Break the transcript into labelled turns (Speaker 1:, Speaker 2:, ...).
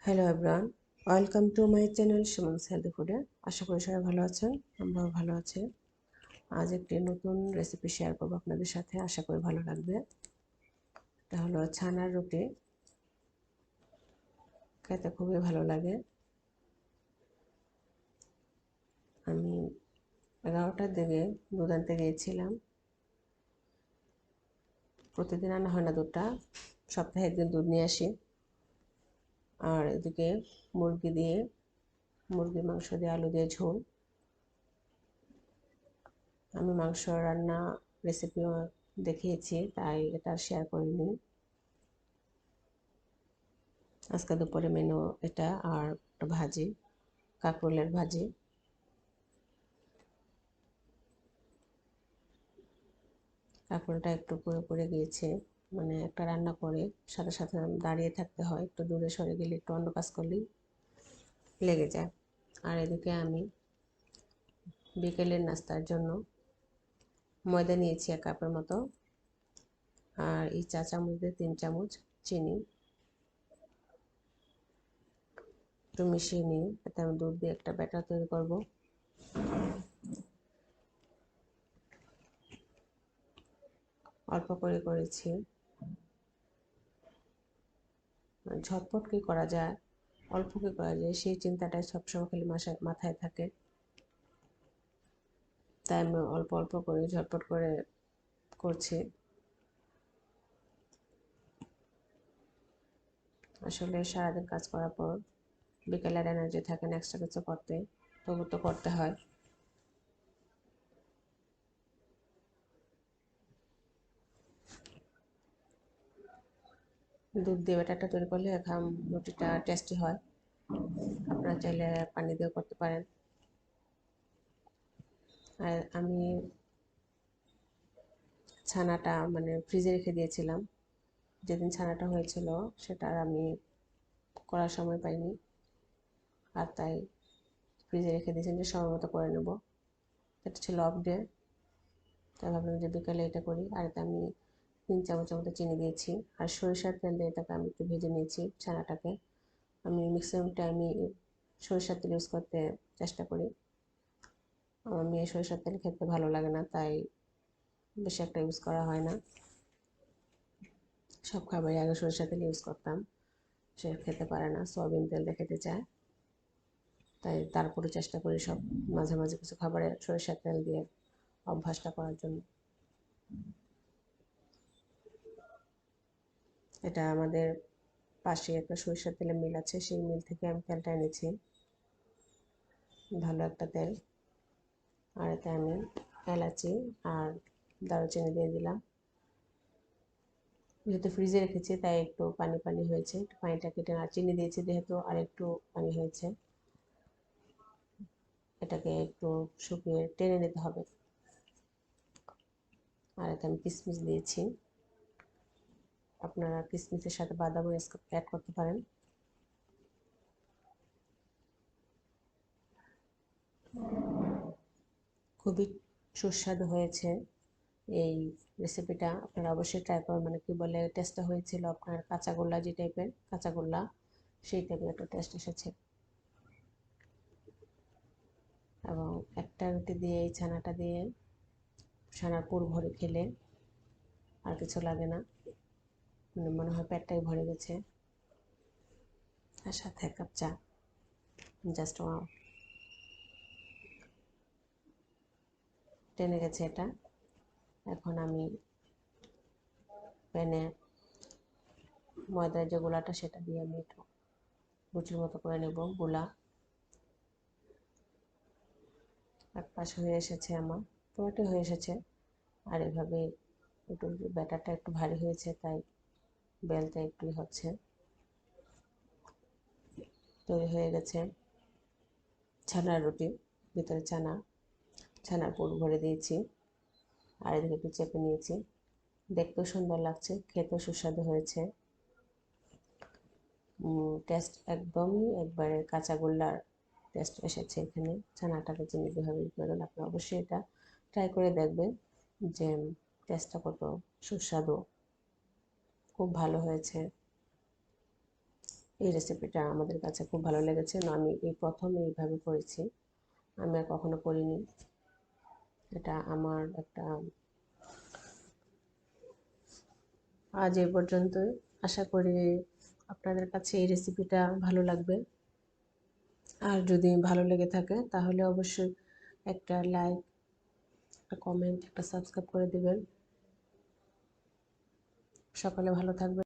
Speaker 1: Hello everyone, welcome to my channel Suman's healthy ফুডে। আশা করি সবাই ভালো আছেন, আমরাও ভালো আছি। আজ একটি নতুন রেসিপি শেয়ার করবো আপনাদের সাথে, আশা করি ভালো লাগবে। এটা হলো ছানার রুটি, খেতে খুবই ভালো লাগে। আমি 11টার দিকে দুধ আনতে গিয়েছিলাম। প্রতিদিন আনা হয় না দুধটা, সপ্তাহে একদিন দুধ নিয়ে আসি। আর এদিকে মুরগির মাংস দিয়ে আলু দিয়ে ঝোল। আমি মাংস রান্না রেসিপিও দেখিয়েছি, তাই এটা শেয়ার করিনি। আজকে দুপুরে মেনু এটা, আর একটা ভাজি, কাঁকরোলের ভাজি। কাঁকরোলটা একটু পড়ে গিয়েছে, মানে একটা রান্না করে সাথে সাথে দাঁড়িয়ে থাকতে হয়, একটু দূরে সরে গেলে একটু অন্য কাজ করলেই লেগে যায়। আর এদিকে আমি বিকেলের নাস্তার জন্য ময়দা নিয়েছি 1 কাপের মতো, আর এই চা চামচ দিয়ে 3 চামচ চিনি একটু মিশিয়ে নিই। এতে আমি দুধ দিয়ে একটা ব্যাটার তৈরি করব। অল্প করে করেছি, ঝটপট কি করা যায়, অল্প কি করা যায়, সেই চিন্তাটাই সবসময় খালি মাথায় থাকে। তাই আমি অল্প অল্প করে ঝটপট করে করছি। আসলে সারাদিন কাজ করার পর বিকেলের এনার্জি থাকে না এক্সট্রা কিছু করতে, তবু তো করতে হয়। দুধ দিয়ে ব্যাটারটা তৈরি করলে রুটিটা টেস্টি হয়। আপনারা চাইলে পানি দিয়েও করতে পারেন। আর আমি ছানাটা মানে ফ্রিজে রেখে দিয়েছিলাম। যেদিন ছানাটা হয়েছিল সেটা আর আমি করার সময় পাইনি, আর তাই ফ্রিজে রেখে দিয়েছেন যে সময় মতো করে নেব। এটা ছিল অফ ডে, তাই ভাবলাম যে বিকালে এটা করি। আর এতে আমি 3 চামচের মতো চিনি দিয়েছি, আর সরিষার তেল দিয়ে এটাকে আমি একটু ভেজে নিয়েছি ছানাটাকে। আমি ম্যাক্সিমাম টাইমই সরিষার তেল ইউজ করতে চেষ্টা করি। আমার মেয়ে সরিষার তেল খেতে ভালো লাগে না, তাই বেশি একটা ইউজ করা হয় না। সব খাবারই আগে সরিষার তেল ইউজ করতাম, সে খেতে পারে না, সয়াবিন তেল দিয়ে খেতে চায়। তাই তারপরে চেষ্টা করি সব মাঝে মাঝে কিছু খাবারে সরিষার তেল দিয়ে অভ্যাসটা করার জন্য। এটা আমাদের পাশে একটা সরিষার তেলের মিল আছে, সেই মিল থেকে আমি তেলটা এনেছি, ভালো একটা তেল। আর এতে আমি এলাচি আর দারুচিনি দিয়ে দিলাম। যেহেতু ফ্রিজে রেখেছি তাই একটু পানি পানি হয়েছে, একটু পানিটা কেটে, আর চিনি দিয়েছি যেহেতু আর একটু পানি হয়েছে। এটাকে একটু শুকিয়ে টেনে নিতে হবে। আর এতে আমি কিশমিশ দিয়েছি, আপনারা কিশমিশের সাথে বাদামও অ্যাড করতে পারেন। খুবই সুস্বাদু হয়েছে এই রেসিপিটা, আপনারা অবশ্যই ট্রাই করবেন। মানে কি বলে, টেস্টটা হয়েছিল আপনার কাঁচাগোল্লা, যে টাইপের কাঁচাগোল্লা, সেই টাইপের একটা টেস্ট এসেছে। এবং একটা রুটি দিয়ে এই ছানাটা দিয়ে ছানার পুর ভরে খেলে আর কিছু লাগে না, মানে মনে হয় পেটটাই ভরে গেছে। আর সাথে 1 কাপ চা, জাস্ট ওয়াও, টেনে গেছে এটা। এখন আমি প্যানে ময়দার যে গোলাটা সেটা দিয়ে আমি একটু লুচির মতো করে নেব গোলা। এক পাশ হয়ে এসেছে আমার, পুরোটাই হয়ে এসেছে। আর এভাবে একটু ব্যাটারটা একটু ভারী হয়েছে, তাই বেলটা একটু হচ্ছে। তৈরি হয়ে গেছে ছানার রুটি, ভিতরে ছানার পুর ভরে দিয়েছি, আর এদিকে একটু চেপে নিয়েছি। দেখতেও সুন্দর লাগছে, খেতেও সুস্বাদু হয়েছে। টেস্ট একদমই একবারে কাঁচাগোল্লার টেস্ট এসেছে এখানে। ছানাটাকে চিনি যেভাবে করেন, আপনারা অবশ্যই এটা ট্রাই করে দেখবেন যে টেস্টটা কত সুস্বাদু, খুব ভালো হয়েছে। এই রেসিপিটা আমাদের কাছে খুব ভালো লেগেছে। আমি এই প্রথম এইভাবে করেছি, আমি আর কখনো করিনি। এটা আমার একটা, আজ এই পর্যন্তই। আশা করি আপনাদের কাছে এই রেসিপিটা ভালো লাগবে। আর যদি ভালো লেগে থাকে তাহলে অবশ্যই একটা লাইক, একটা কমেন্ট, একটা সাবস্ক্রাইব করে দিবেন। সকলে ভালো থাকবেন।